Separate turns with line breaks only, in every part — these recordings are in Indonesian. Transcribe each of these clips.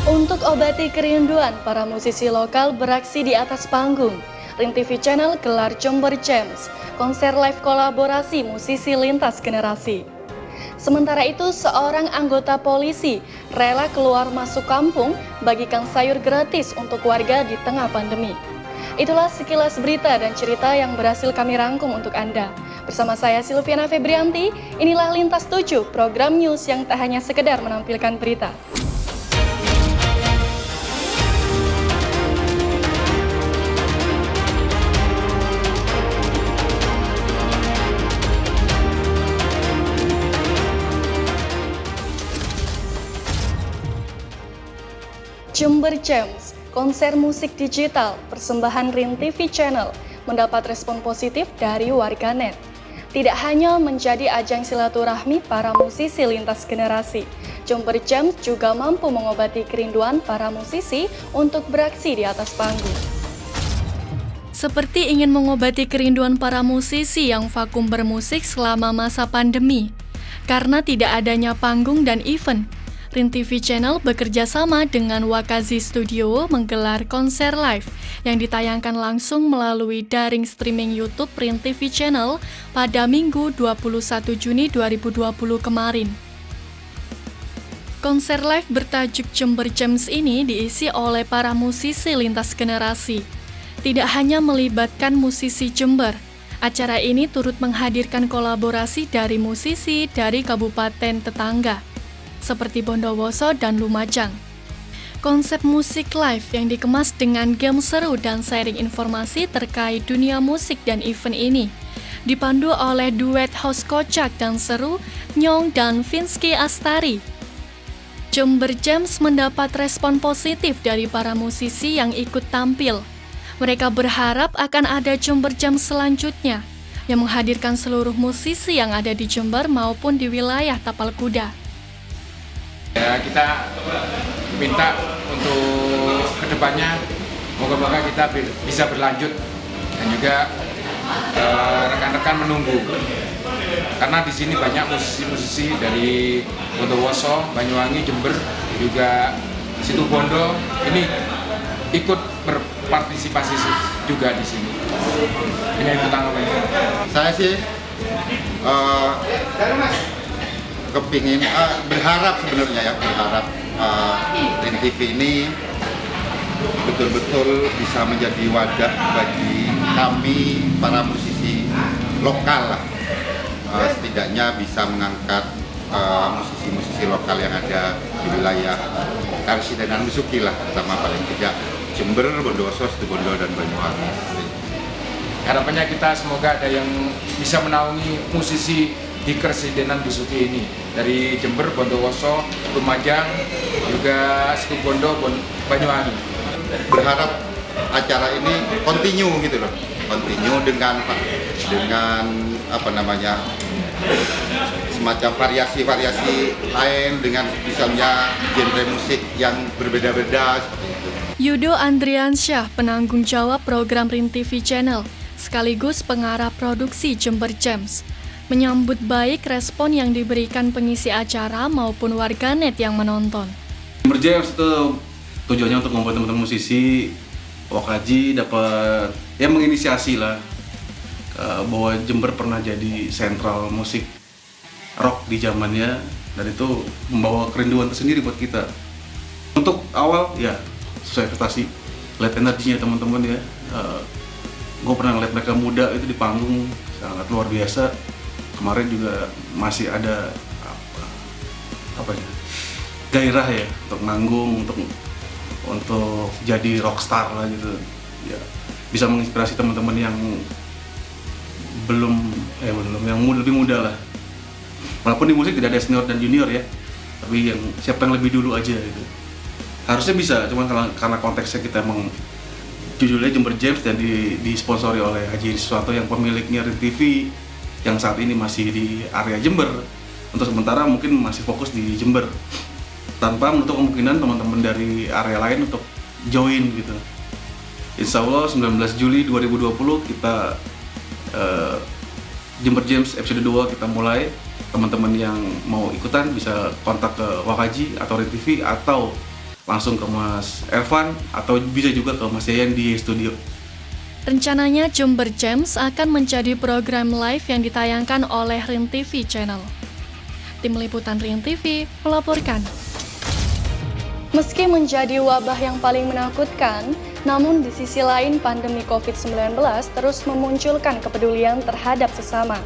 Untuk obati kerinduan, para musisi lokal beraksi di atas panggung. Rin TV Channel gelar Jember Jams, konser live kolaborasi musisi lintas generasi. Sementara itu, seorang anggota polisi rela keluar masuk kampung bagikan sayur gratis untuk warga di tengah pandemi. Itulah sekilas berita dan cerita yang berhasil kami rangkum untuk Anda. Bersama saya Silviana Febrianti, inilah Lintas 7, program news yang tak hanya sekedar menampilkan berita. Jember Jams, konser musik digital persembahan Rin TV Channel mendapat respon positif dari warganet. Tidak hanya menjadi ajang silaturahmi para musisi lintas generasi, Jember Jams juga mampu mengobati kerinduan para musisi untuk beraksi di atas panggung. Seperti ingin mengobati kerinduan para musisi yang vakum bermusik selama masa pandemi, karena tidak adanya panggung dan event, Rin TV Channel bekerja sama dengan Wakazi Studio menggelar konser live yang ditayangkan langsung melalui daring streaming YouTube Rin TV Channel pada Minggu 21 Juni 2020 kemarin. Konser live bertajuk Jember Jams ini diisi oleh para musisi lintas generasi. Tidak hanya melibatkan musisi Jember, acara ini turut menghadirkan kolaborasi dari musisi dari kabupaten tetangga, seperti Bondowoso dan Lumajang. Konsep musik live yang dikemas dengan game seru dan sharing informasi terkait dunia musik dan event ini, dipandu oleh duet host kocak dan seru Nyong dan Vinsky Astari. Jember Jams mendapat respon positif dari para musisi yang ikut tampil. Mereka berharap akan ada Jember Jams selanjutnya, yang menghadirkan seluruh musisi yang ada di Jember maupun di wilayah Tapal Kuda.
Ya, kita minta untuk kedepannya moga-moga kita bisa berlanjut dan juga rekan-rekan menunggu karena di sini banyak musisi-musisi dari Bondowoso, Banyuwangi, Jember, juga Situbondo ini ikut berpartisipasi juga di sini. Ini itu tanggapannya.
Saya sih kepingin berharap sebenarnya berharap Rin TV ini betul-betul bisa menjadi wadah bagi kami para musisi lokal lah. Setidaknya bisa mengangkat musisi-musisi lokal yang ada di wilayah Karsidenan Besuki lah, terutama paling tidak Jember, Bondowoso, Situbondo, dan Banyuwangi.
Harapannya kita semoga ada yang bisa menaungi musisi di Karsidenan Besuki ini dari Jember, Bondowoso, Lumajang, juga Situbondo, Banyuwangi.
Berharap acara ini continue gitu loh, continue dengan apa namanya semacam variasi-variasi lain dengan misalnya genre musik yang berbeda-beda seperti itu.
Yudo Andriansyah, penanggung jawab program Rin TV Channel, sekaligus pengarah produksi Jember Jams, menyambut baik respon yang diberikan pengisi acara maupun warganet yang menonton.
Jember Jams itu tujuannya untuk membuat teman-teman musisi Wakaji dapat menginisiasi lah bahwa Jember pernah jadi sentral musik rock di zamannya, dan itu membawa kerinduan tersendiri buat kita. Untuk awal ya sesuai ekspektasi, lihat energinya teman-teman ya. Gue pernah ngeliat mereka muda itu di panggung sangat luar biasa. Kemarin juga masih ada gairah ya untuk manggung, untuk jadi rockstar lah gitu ya, bisa menginspirasi teman-teman yang yang lebih muda lah. Walaupun di musik tidak ada senior dan junior ya, tapi yang siapa yang lebih dulu aja gitu. Harusnya bisa, cuman karena konteksnya kita emang judulnya Jember Jams dan disponsori oleh Haji Suwanto yang pemiliknya Rin TV yang saat ini masih di area Jember. Untuk sementara mungkin masih fokus di Jember, tanpa menutup kemungkinan teman-teman dari area lain untuk join gitu. Insya Allah 19 Juli 2020 kita Jember Jams episode 2 kita mulai. Teman-teman yang mau ikutan bisa kontak ke Wakaji atau Rin TV atau langsung ke Mas Ervan atau bisa juga ke Mas Yayan di studio.
Rencananya Jember Jams akan menjadi program live yang ditayangkan oleh Rin TV Channel. Tim Liputan Rin TV melaporkan. Meski menjadi wabah yang paling menakutkan, namun di sisi lain pandemi COVID-19 terus memunculkan kepedulian terhadap sesama.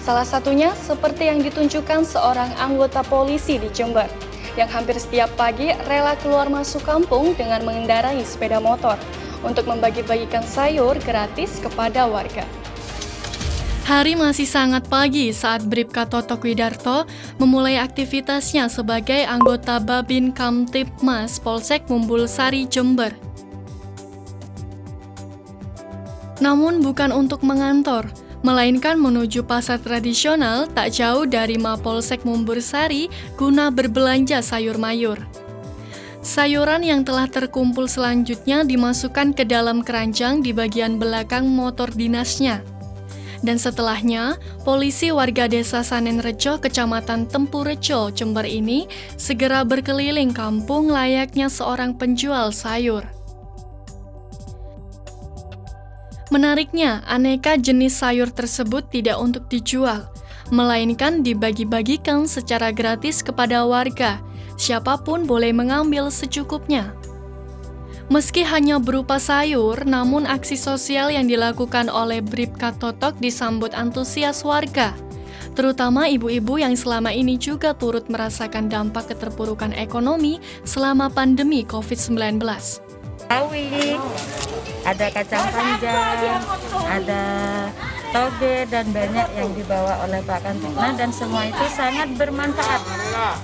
Salah satunya seperti yang ditunjukkan seorang anggota polisi di Jember, yang hampir setiap pagi rela keluar masuk kampung dengan mengendarai sepeda motor untuk membagi-bagikan sayur gratis kepada warga. Hari masih sangat pagi saat Bribka Totok Widarto memulai aktivitasnya sebagai anggota Babin Kamtibmas Polsek Mumbul Sari, Jember. Namun bukan untuk mengantor, melainkan menuju pasar tradisional tak jauh dari Mapolsek Mumbul Sari guna berbelanja sayur mayur. Sayuran yang telah terkumpul selanjutnya dimasukkan ke dalam keranjang di bagian belakang motor dinasnya. Dan setelahnya, polisi warga desa Sanenrejo, Kecamatan Tempurejo, Jember ini segera berkeliling kampung layaknya seorang penjual sayur. Menariknya, aneka jenis sayur tersebut tidak untuk dijual, melainkan dibagi-bagikan secara gratis kepada warga. Siapapun boleh mengambil secukupnya. Meski hanya berupa sayur, namun aksi sosial yang dilakukan oleh Bribka Totok disambut antusias warga, terutama ibu-ibu yang selama ini juga turut merasakan dampak keterpurukan ekonomi selama pandemi COVID-19.
Sawi, ada kacang panjang, ada toge, dan banyak yang dibawa oleh Pak Kamtibmas, dan semua itu sangat bermanfaat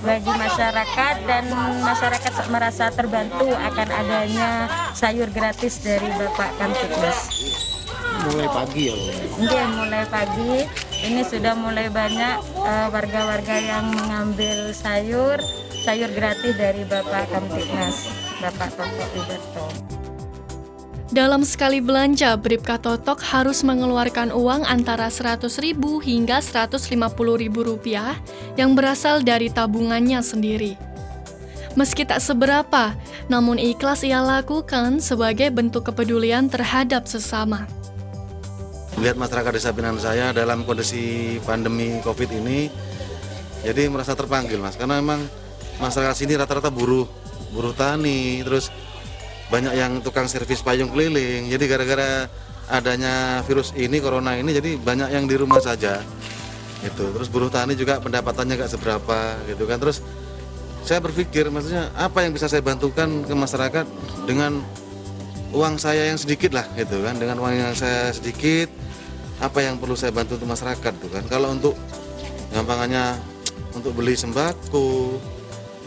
bagi masyarakat, dan masyarakat merasa terbantu akan adanya sayur gratis dari Bapak Kamtibmas.
Mulai pagi ya?
Iya, mulai pagi. Ini sudah mulai banyak warga-warga yang mengambil sayur gratis dari Bapak Kamtibmas, Bapak Totok Widarto.
Dalam sekali belanja, Bribka Totok harus mengeluarkan uang antara Rp100.000 hingga Rp150.000 yang berasal dari tabungannya sendiri. Meski tak seberapa, namun ikhlas ia lakukan sebagai bentuk kepedulian terhadap sesama.
Lihat masyarakat desa Pinang saya dalam kondisi pandemi COVID ini, jadi merasa terpanggil Mas, karena memang masyarakat sini rata-rata buruh tani, terus banyak yang tukang servis payung keliling. Jadi gara-gara adanya virus ini, corona ini, jadi banyak yang di rumah saja gitu. Terus buruh tani juga pendapatannya gak seberapa gitu kan. Terus saya berpikir, maksudnya apa yang bisa saya bantukan ke masyarakat dengan uang saya yang sedikit lah gitu kan. Dengan uang yang saya sedikit, apa yang perlu saya bantu untuk masyarakat tuh kan. Kalau untuk gampangannya untuk beli sembako,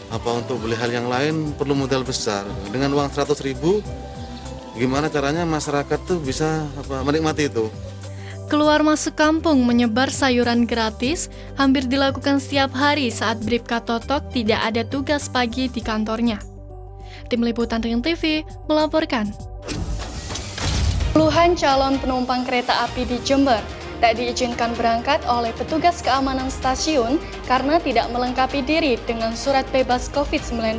apa untuk beli hal yang lain perlu modal besar. Dengan uang 100.000, gimana caranya masyarakat tuh bisa menikmati itu.
Keluar masuk kampung menyebar sayuran gratis hampir dilakukan setiap hari saat Bribka Totok tidak ada tugas pagi di kantornya. Tim Liputan Rin TV melaporkan. Puluhan calon penumpang kereta api di Jember tak diizinkan berangkat oleh petugas keamanan stasiun karena tidak melengkapi diri dengan surat bebas COVID-19.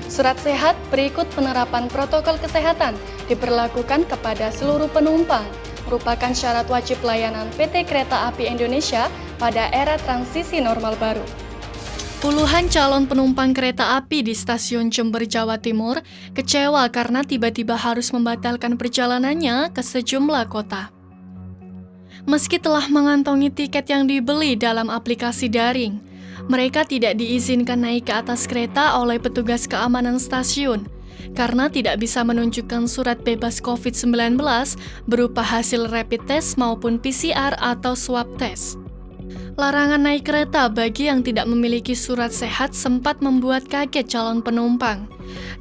Surat sehat berikut penerapan protokol kesehatan diberlakukan kepada seluruh penumpang, merupakan syarat wajib layanan PT Kereta Api Indonesia pada era transisi normal baru. Puluhan calon penumpang kereta api di stasiun Jember, Jawa Timur kecewa karena tiba-tiba harus membatalkan perjalanannya ke sejumlah kota. Meski telah mengantongi tiket yang dibeli dalam aplikasi daring, mereka tidak diizinkan naik ke atas kereta oleh petugas keamanan stasiun karena tidak bisa menunjukkan surat bebas COVID-19 berupa hasil rapid test maupun PCR atau swab test. Larangan naik kereta bagi yang tidak memiliki surat sehat sempat membuat kaget calon penumpang.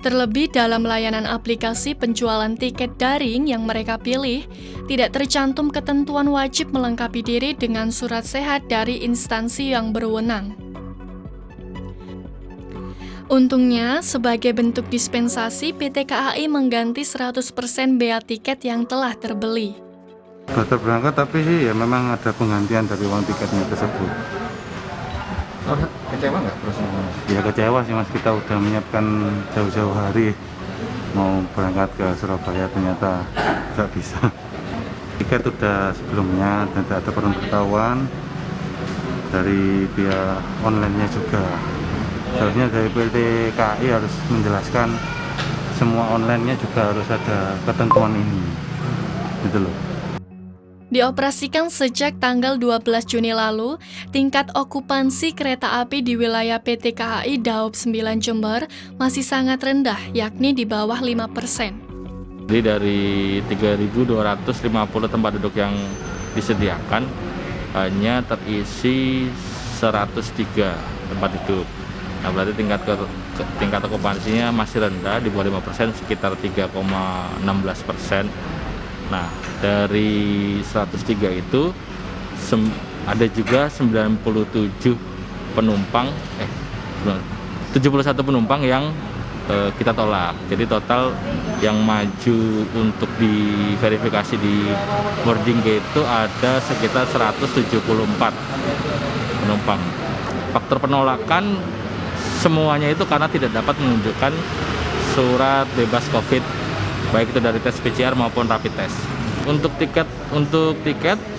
Terlebih dalam layanan aplikasi penjualan tiket daring yang mereka pilih, tidak tercantum ketentuan wajib melengkapi diri dengan surat sehat dari instansi yang berwenang. Untungnya, sebagai bentuk dispensasi, PT KAI mengganti 100% bea tiket yang telah terbeli.
Sudah berangkat, tapi sih ya memang ada penggantian dari uang tiketnya tersebut.
Kecewa nggak prosesnya?
Ya kecewa sih Mas, kita udah menyiapkan jauh-jauh hari mau berangkat ke Surabaya, ternyata nggak bisa. Tiket udah sebelumnya dan ada pemberitahuan dari pihak online-nya juga. Seharusnya dari PT KAI harus menjelaskan semua online-nya juga harus ada ketentuan ini, gitu loh.
Dioperasikan sejak tanggal 12 Juni lalu, tingkat okupansi kereta api di wilayah PT KAI Daob 9 Jember masih sangat rendah, yakni di bawah 5%.
Jadi dari 3.250 tempat duduk yang disediakan, hanya terisi 103 tempat duduk. Nah, berarti tingkat okupansinya masih rendah, di bawah 5%, sekitar 3,16%. Nah, dari 103 itu ada juga 71 penumpang yang kita tolak. Jadi total yang maju untuk diverifikasi di boarding gate itu ada sekitar 174 penumpang. Faktor penolakan semuanya itu karena tidak dapat menunjukkan surat bebas COVID, baik itu dari tes PCR maupun rapid test. Untuk tiket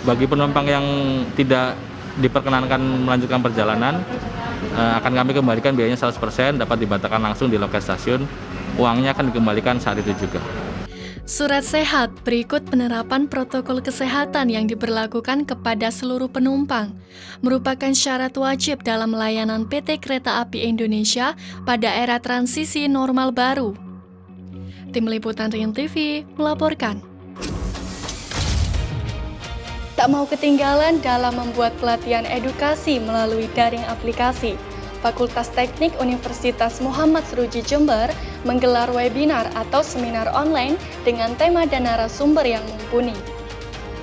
bagi penumpang yang tidak diperkenankan melanjutkan perjalanan, akan kami kembalikan biayanya 100%, dapat dibatalkan langsung di loket stasiun. Uangnya akan dikembalikan saat itu juga.
Surat sehat berikut penerapan protokol kesehatan yang diberlakukan kepada seluruh penumpang merupakan syarat wajib dalam layanan PT Kereta Api Indonesia pada era transisi normal baru. Tim Liputan Rian TV melaporkan. Tak mau ketinggalan dalam membuat pelatihan edukasi melalui daring aplikasi, Fakultas Teknik Universitas Muhammad Seruji Jember menggelar webinar atau seminar online dengan tema dan narasumber yang mumpuni.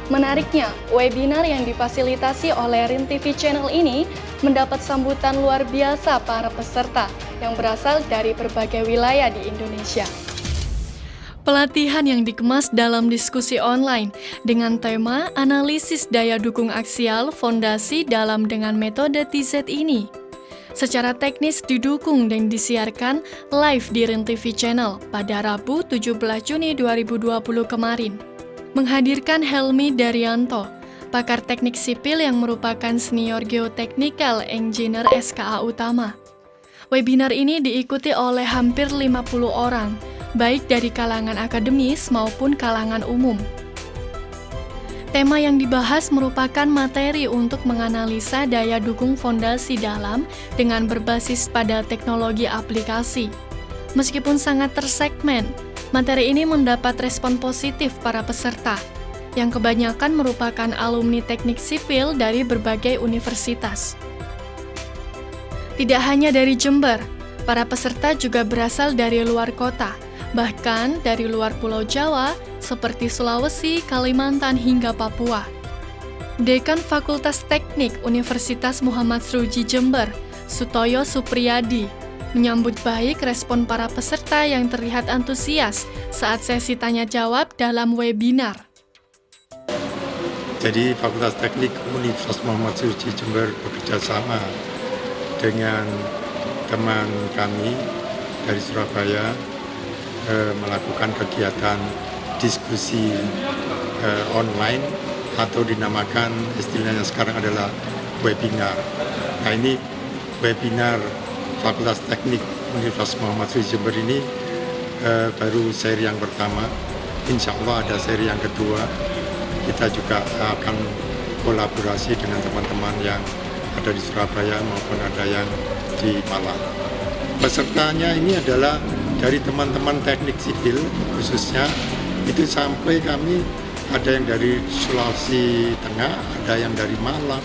Menariknya, webinar yang difasilitasi oleh Rin TV Channel ini mendapat sambutan luar biasa para peserta yang berasal dari berbagai wilayah di Indonesia. Pelatihan yang dikemas dalam diskusi online dengan tema analisis daya dukung aksial fondasi dalam dengan metode TZ ini secara teknis didukung dan disiarkan live di Rin TV Channel pada Rabu 17 Juni 2020 kemarin. Menghadirkan Helmi Daryanto, pakar teknik sipil yang merupakan senior geotechnical engineer SKA utama. Webinar ini diikuti oleh hampir 50 orang, baik dari kalangan akademis maupun kalangan umum. Tema yang dibahas merupakan materi untuk menganalisa daya dukung fondasi dalam dengan berbasis pada teknologi aplikasi. Meskipun sangat tersegmen, materi ini mendapat respon positif para peserta, yang kebanyakan merupakan alumni teknik sipil dari berbagai universitas. Tidak hanya dari Jember, para peserta juga berasal dari luar kota, bahkan dari luar Pulau Jawa, seperti Sulawesi, Kalimantan, hingga Papua. Dekan Fakultas Teknik Universitas Muhammad Seruji Jember, Sutoyo Supriyadi, menyambut baik respon para peserta yang terlihat antusias saat sesi tanya-jawab dalam webinar.
Jadi Fakultas Teknik Universitas Muhammad Seruji Jember bekerja sama dengan teman kami dari Surabaya melakukan kegiatan diskusi online atau dinamakan istilahnya sekarang adalah webinar. Nah, ini webinar Fakultas Teknik Universitas Muhammad Seruji Jember ini baru seri yang pertama. Insya Allah ada seri yang kedua. Kita juga akan kolaborasi dengan teman-teman yang ada di Surabaya maupun ada yang di Malang. Pesertanya ini adalah dari teman-teman teknik sipil khususnya, itu sampai kami ada yang dari Sulawesi Tengah, ada yang dari Malang,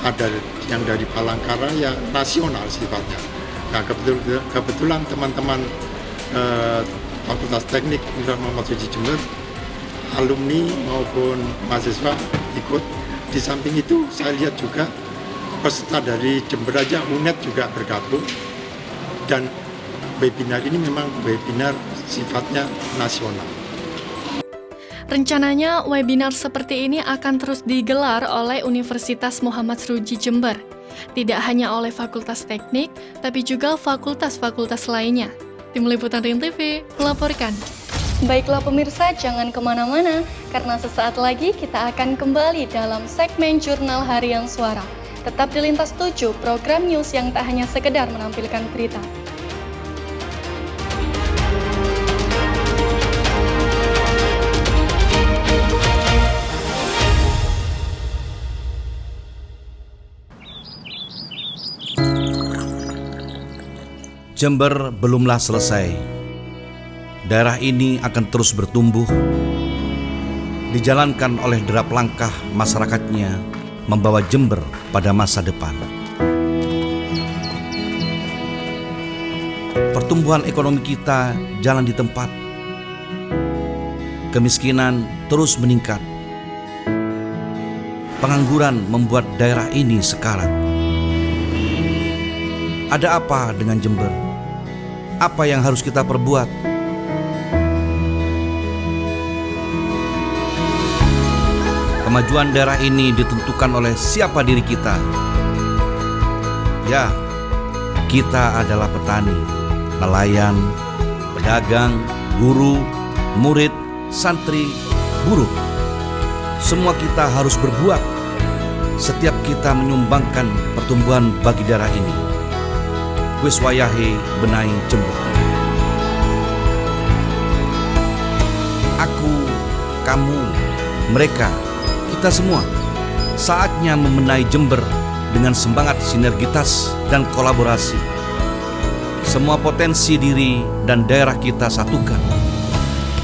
ada yang dari Palangkaraya, nasional sifatnya. Nah, kebetulan teman-teman Fakultas Teknik Universitas Muhammad Seruji Jember, alumni maupun mahasiswa ikut. Di samping itu saya lihat juga peserta dari Jember aja, UNED juga bergabung. Dan webinar ini memang webinar sifatnya nasional.
Rencananya webinar seperti ini akan terus digelar oleh Universitas Muhammad Seruji Jember tidak hanya oleh Fakultas Teknik, tapi juga fakultas-fakultas lainnya. Tim Liputan Rin TV melaporkan. Baiklah pemirsa, jangan kemana-mana, karena sesaat lagi kita akan kembali dalam segmen Jurnal Harian Suara. Tetap di Lintas 7, program news yang tak hanya sekedar menampilkan berita.
Jember belumlah selesai. Daerah ini akan terus bertumbuh, dijalankan oleh derap langkah masyarakatnya membawa Jember pada masa depan. Pertumbuhan ekonomi kita jalan di tempat. Kemiskinan terus meningkat. Pengangguran membuat daerah ini sekarat. Ada apa dengan Jember? Apa yang harus kita perbuat? Kemajuan daerah ini ditentukan oleh siapa diri kita. Ya, kita adalah petani, nelayan, pedagang, guru, murid, santri, buruh. Semua kita harus berbuat. Setiap kita menyumbangkan pertumbuhan bagi daerah ini. Wis wayahe benahi Jember. Aku, kamu, mereka, kita semua saatnya membenahi Jember dengan semangat sinergitas dan kolaborasi. Semua potensi diri dan daerah kita satukan,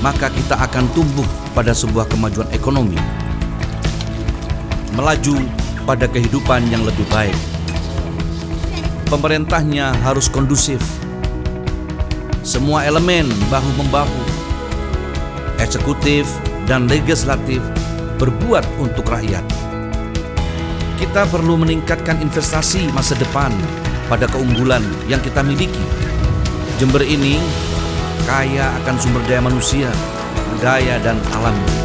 maka kita akan tumbuh pada sebuah kemajuan ekonomi, melaju pada kehidupan yang lebih baik. Pemerintahnya harus kondusif. Semua elemen bahu-membahu. Eksekutif dan legislatif berbuat untuk rakyat. Kita perlu meningkatkan investasi masa depan pada keunggulan yang kita miliki. Jember ini kaya akan sumber daya manusia, budaya dan alamnya.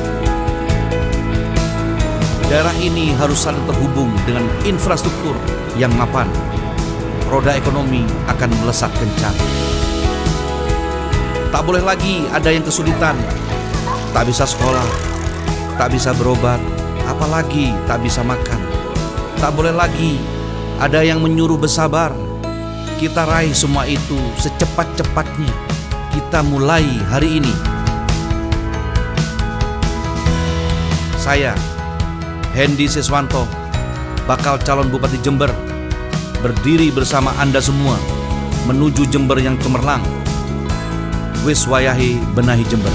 Daerah ini harus saling terhubung dengan infrastruktur yang mapan. Roda ekonomi akan melesat kencang. Tak boleh lagi ada yang kesulitan, tak bisa sekolah, tak bisa berobat, apalagi tak bisa makan. Tak boleh lagi ada yang menyuruh bersabar. Kita raih semua itu secepat-cepatnya. Kita mulai hari ini. Saya, Hendy Siswanto, bakal calon Bupati Jember, berdiri bersama Anda semua menuju Jember yang cemerlang. Wis wayahe benahi Jember.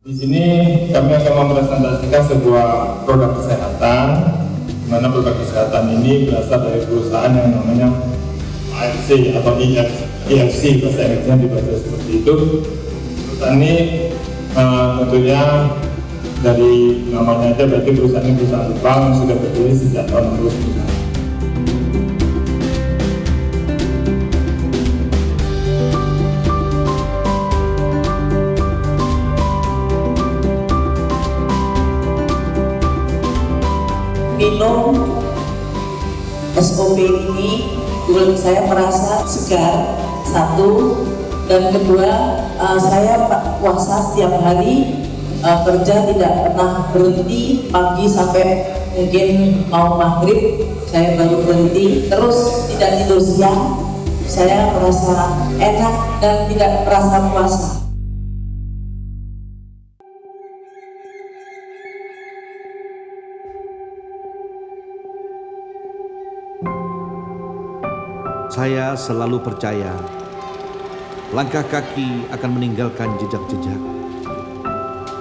Di sini kami akan mempresentasikan sebuah produk kesehatan, di mana produk kesehatan ini berasal dari perusahaan yang namanya AFC atau EFC, bahasa Inggrisnya dibaca seperti itu. Perusahaan ini tentunya dari namanya aja berarti perusahaan ini perusahaan Jepang yang sudah berdiri sejak tahun 2009.
Minum SOP ini kulit saya merasa segar, satu, dan kedua saya puasa setiap hari, kerja tidak pernah berhenti, pagi sampai mungkin mau maghrib saya baru berhenti, terus tidak tidur siang. Saya merasa enak dan tidak merasa puasa.
Saya selalu percaya langkah kaki akan meninggalkan jejak-jejak.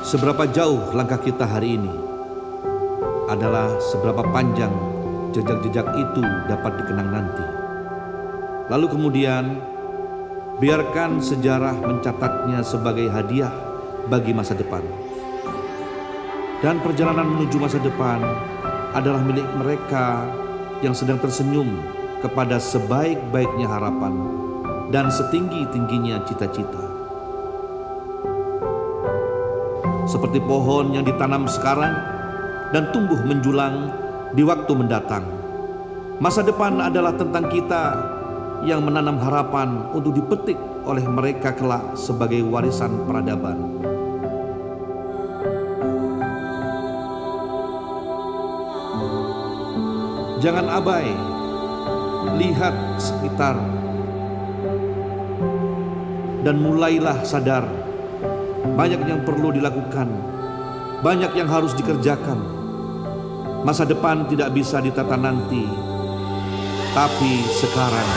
Seberapa jauh langkah kita hari ini adalah seberapa panjang jejak-jejak itu dapat dikenang nanti. Lalu kemudian biarkan sejarah mencatatnya sebagai hadiah bagi masa depan. dan perjalanan menuju masa depan adalah milik mereka yang sedang tersenyum kepada sebaik-baiknya harapan dan setinggi-tingginya cita-cita. Seperti pohon yang ditanam sekarang dan tumbuh menjulang di waktu mendatang. Masa depan adalah tentang kita yang menanam harapan untuk dipetik oleh mereka kelak sebagai warisan peradaban. Jangan abai, lihat sekitar, dan mulailah sadar. Banyak yang perlu dilakukan, banyak yang harus dikerjakan. Masa depan tidak bisa ditata nanti, tapi sekarang.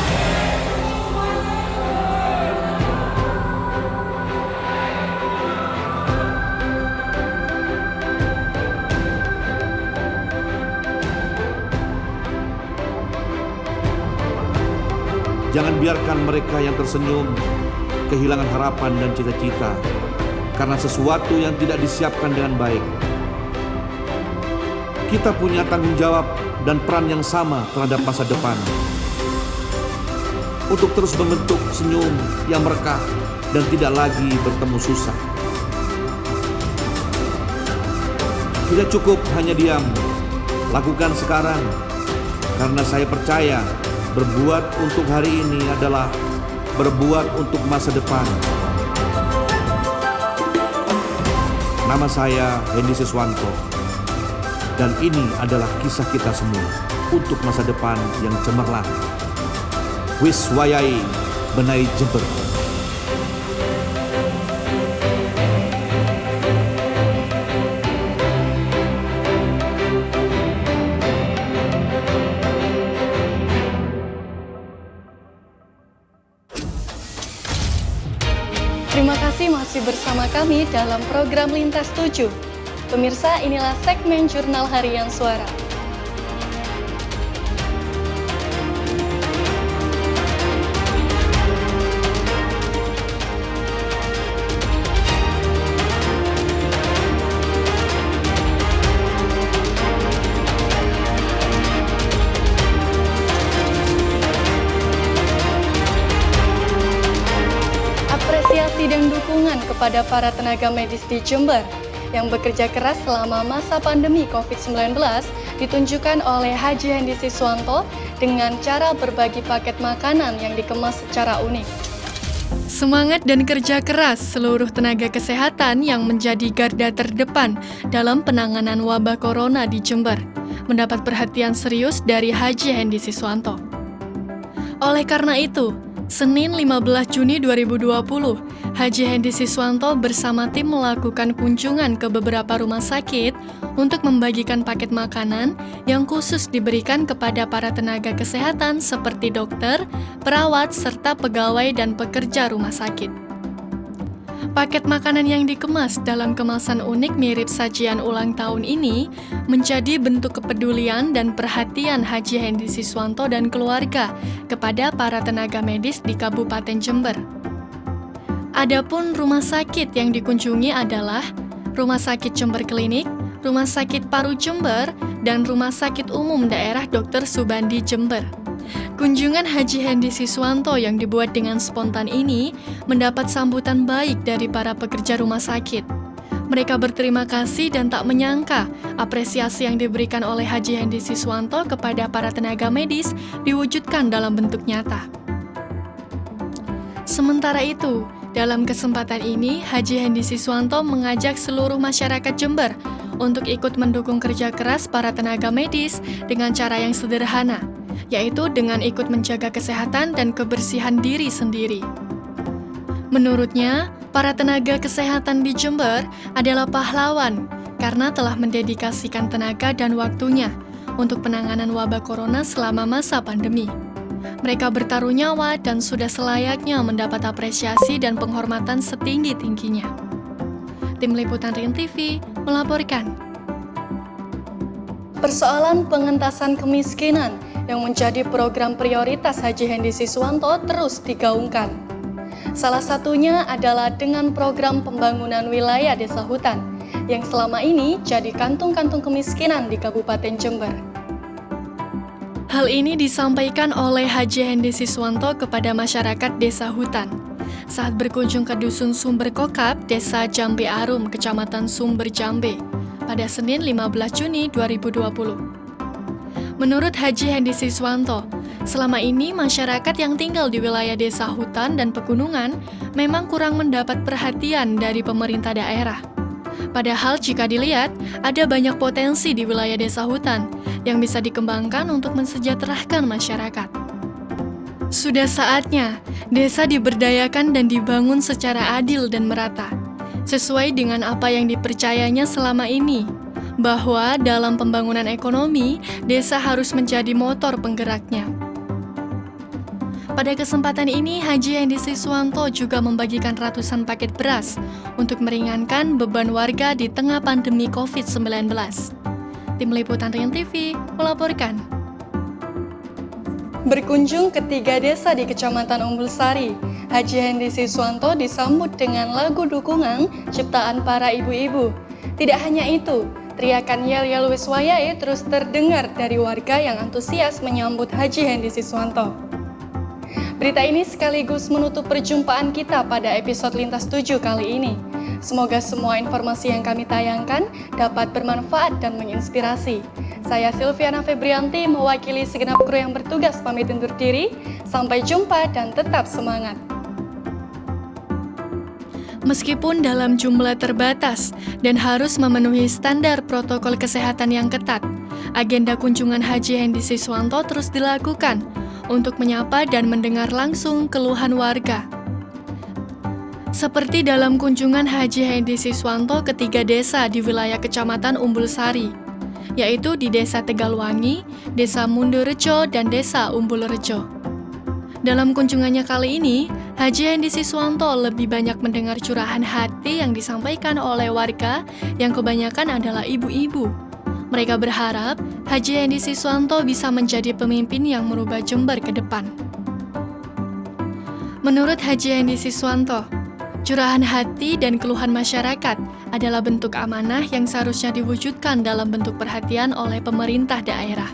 Jangan biarkan mereka yang tersenyum kehilangan harapan dan cita-cita karena sesuatu yang tidak disiapkan dengan baik. Kita punya tanggung jawab dan peran yang sama terhadap masa depan untuk terus membentuk senyum yang merekah dan tidak lagi bertemu susah. Tidak cukup hanya diam, lakukan sekarang, karena saya percaya berbuat untuk hari ini adalah berbuat untuk masa depan. Nama saya Hendy Siswanto, dan ini adalah kisah kita semua untuk masa depan yang cemerlang. Wis wayahe benahi Jember.
Terima kasih masih bersama kami dalam program Lintas 7. Pemirsa, inilah segmen Jurnal Harian Suara. Apresiasi dan dukungan kepada para tenaga medis di Jember yang bekerja keras selama masa pandemi COVID-19 ditunjukkan oleh Haji Hendy Siswanto dengan cara berbagi paket makanan yang dikemas secara unik. Semangat dan kerja keras seluruh tenaga kesehatan yang menjadi garda terdepan dalam penanganan wabah corona di Jember mendapat perhatian serius dari Haji Hendy Siswanto. Oleh karena itu, Senin 15 Juni 2020, Haji Hendy Siswanto bersama tim melakukan kunjungan ke beberapa rumah sakit untuk membagikan paket makanan yang khusus diberikan kepada para tenaga kesehatan seperti dokter, perawat, serta pegawai dan pekerja rumah sakit. Paket makanan yang dikemas dalam kemasan unik mirip sajian ulang tahun ini menjadi bentuk kepedulian dan perhatian Haji Hendy Siswanto dan keluarga kepada para tenaga medis di Kabupaten Jember. Adapun rumah sakit yang dikunjungi adalah Rumah Sakit Jember Klinik, Rumah Sakit Paru Jember, dan Rumah Sakit Umum Daerah Dr. Subandi Jember. Kunjungan Haji Hendy Siswanto yang dibuat dengan spontan ini mendapat sambutan baik dari para pekerja rumah sakit. Mereka berterima kasih dan tak menyangka apresiasi yang diberikan oleh Haji Hendy Siswanto kepada para tenaga medis diwujudkan dalam bentuk nyata. Sementara itu, dalam kesempatan ini, Haji Hendy Siswanto mengajak seluruh masyarakat Jember untuk ikut mendukung kerja keras para tenaga medis dengan cara yang sederhana, yaitu dengan ikut menjaga kesehatan dan kebersihan diri sendiri. Menurutnya, para tenaga kesehatan di Jember adalah pahlawan karena telah mendedikasikan tenaga dan waktunya untuk penanganan wabah corona selama masa pandemi. Mereka bertaruh nyawa dan sudah selayaknya mendapat apresiasi dan penghormatan setinggi-tingginya. Tim Liputan Rian TV melaporkan. Persoalan pengentasan kemiskinan yang menjadi program prioritas Haji Hendy Siswanto terus digaungkan. Salah satunya adalah dengan program pembangunan wilayah desa hutan, yang selama ini jadi kantung-kantung kemiskinan di Kabupaten Jember. Hal ini disampaikan oleh Haji Hendi Siswanto kepada masyarakat Desa Hutan saat berkunjung ke Dusun Sumber Kokap, Desa Jambe Arum, Kecamatan Sumber Jambe, pada Senin 15 Juni 2020. Menurut Haji Hendi Siswanto, selama ini masyarakat yang tinggal di wilayah desa hutan dan pegunungan memang kurang mendapat perhatian dari pemerintah daerah. Padahal jika dilihat, ada banyak potensi di wilayah desa hutan yang bisa dikembangkan untuk mensejahterakan masyarakat. Sudah saatnya desa diberdayakan dan dibangun secara adil dan merata, sesuai dengan apa yang dipercayanya selama ini, bahwa dalam pembangunan ekonomi, desa harus menjadi motor penggeraknya. Pada kesempatan ini, Haji Hendi Siswanto juga membagikan ratusan paket beras untuk meringankan beban warga di tengah pandemi COVID-19. Tim Liputan Rian TV melaporkan. Berkunjung ke 3 desa di Kecamatan Umbul Sari, Haji Hendi Siswanto disambut dengan lagu dukungan ciptaan para ibu-ibu. Tidak hanya itu, teriakan yel-yel wis wayahe terus terdengar dari warga yang antusias menyambut Haji Hendi Siswanto. Berita ini sekaligus menutup perjumpaan kita pada episode Lintas 7 kali ini. Semoga semua informasi yang kami tayangkan dapat bermanfaat dan menginspirasi. Saya Silviana Febrianti mewakili segenap kru yang bertugas pamit undur diri. Sampai jumpa dan tetap semangat. Meskipun dalam jumlah terbatas dan harus memenuhi standar protokol kesehatan yang ketat, agenda kunjungan Haji Hendi Siswanto terus dilakukan untuk menyapa dan mendengar langsung keluhan warga. Seperti dalam kunjungan Haji Hendi Siswanto ke 3 desa di wilayah Kecamatan Umbul Sari, yaitu di Desa Tegalwangi, Desa Mundorejo, dan Desa Umbul Rejo. Dalam kunjungannya kali ini, Haji Hendi Siswanto lebih banyak mendengar curahan hati yang disampaikan oleh warga yang kebanyakan adalah ibu-ibu. Mereka berharap Haji Hendi Siswanto bisa menjadi pemimpin yang merubah Jember ke depan. Menurut Haji Hendi Siswanto, curahan hati dan keluhan masyarakat adalah bentuk amanah yang seharusnya diwujudkan dalam bentuk perhatian oleh pemerintah daerah.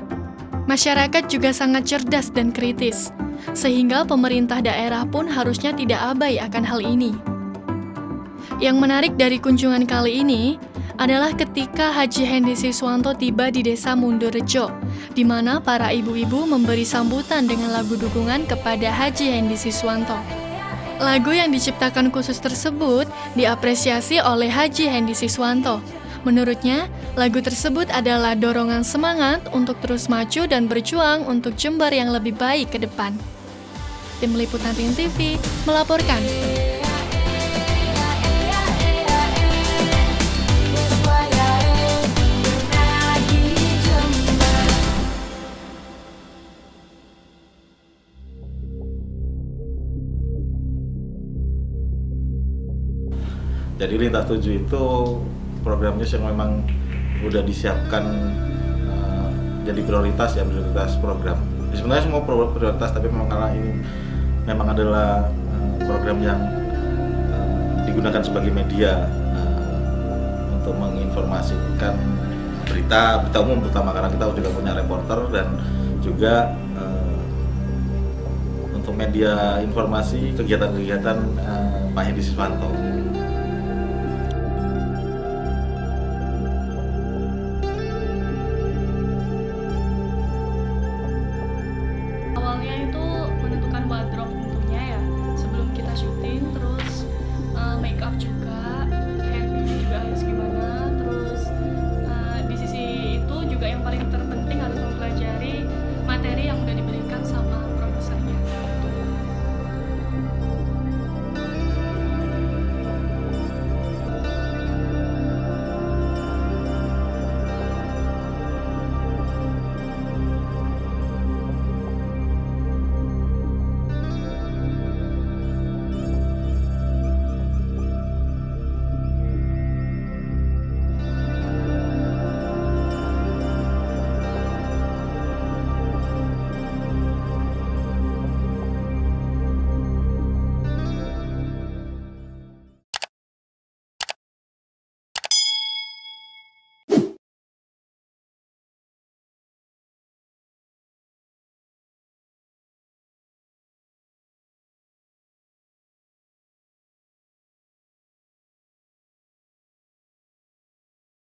Masyarakat juga sangat cerdas dan kritis, sehingga pemerintah daerah pun harusnya tidak abai akan hal ini. Yang menarik dari kunjungan kali ini adalah ketika Haji Hendi Siswanto tiba di Desa Mundorejo, di mana para ibu-ibu memberi sambutan dengan lagu dukungan kepada Haji Hendi Siswanto. Lagu yang diciptakan khusus tersebut diapresiasi oleh Haji Hendi Siswanto. Menurutnya, lagu tersebut adalah dorongan semangat untuk terus maju dan berjuang untuk Jember yang lebih baik ke depan. Tim Liputan Rian TV melaporkan.
Jadi Lintas 7 itu programnya yang memang udah disiapkan jadi prioritas program. Sebenarnya semua prioritas, tapi memang karena ini memang adalah program yang digunakan sebagai media untuk menginformasikan berita umum terutama, karena kita juga punya reporter dan juga untuk media informasi kegiatan-kegiatan Pak Hendi Siswanto.